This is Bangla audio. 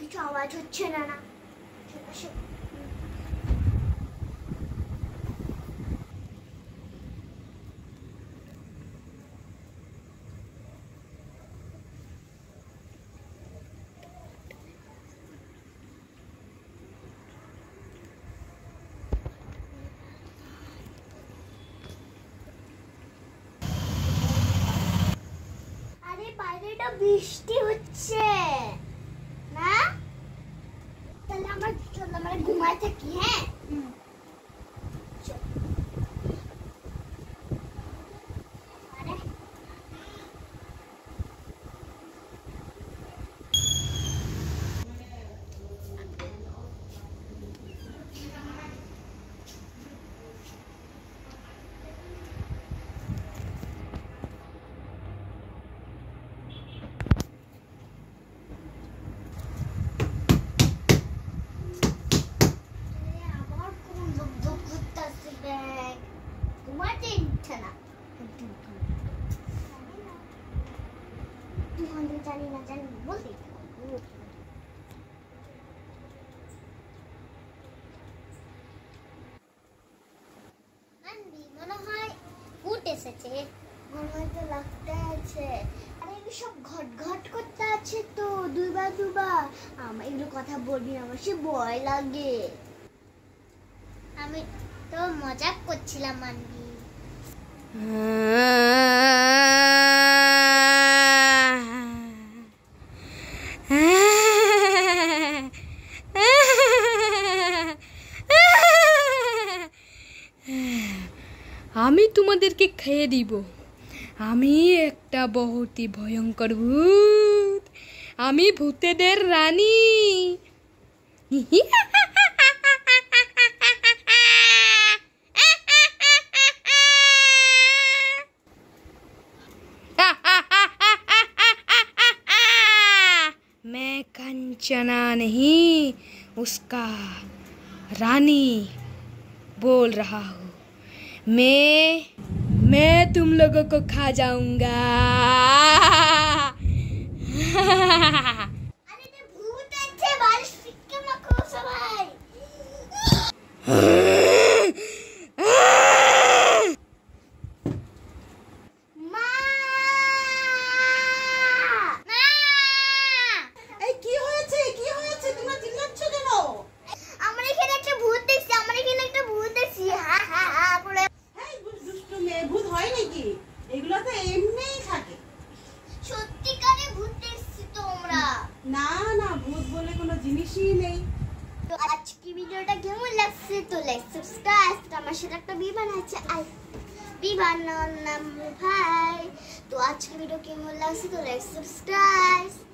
কিছু আওয়াজ হচ্ছে না না বাইরেটা বৃষ্টি হচ্ছে না তাহলে আমরা ঘুমায় থাকি হ্যাঁ জানি বলতে মনে হয় উঠ এসেছে মনে হয় তো লাগতে আছে আরে সব ঘট ঘট করতে আছে তো দুবার আমার এগুলো কথা বলবি না আমার সে ভয় লাগে আমি তো মজাক করছিলাম মানবি আমি তোমাদেরকে খেয়ে দিব আমি একটা বহুতই ভয়ঙ্কর ভূত আমি ভূতেদের রানী मैं कंचना नहीं उसका रानी बोल रहा हूँ मैं तुम लोगों को खा जाऊंगा अरे ते भूत আছে বালিশ ফিক্কে মাখো সবাই মা মা এই কি হয়েছে তোমরা চিল্লাচ্ছ কেন আমরা এখানে একটা ভূত দেখছি হা হা হা করে ভূত হয় নাকি এগুলো তো এমনিই থাকে সত্যিকারে ভূত দেখছি তোমরা না ভূত বলে কোনো জিনিসই নেই তো আজকে ভিডিওটা কেমন লাগছে তো লাইক সাবস্ক্রাইব আমার সাথে একটা বিমান আছে বিমান নাম ভাই তো আজকে ভিডিও কেমন লাগছে তো লাইক সাবস্ক্রাইব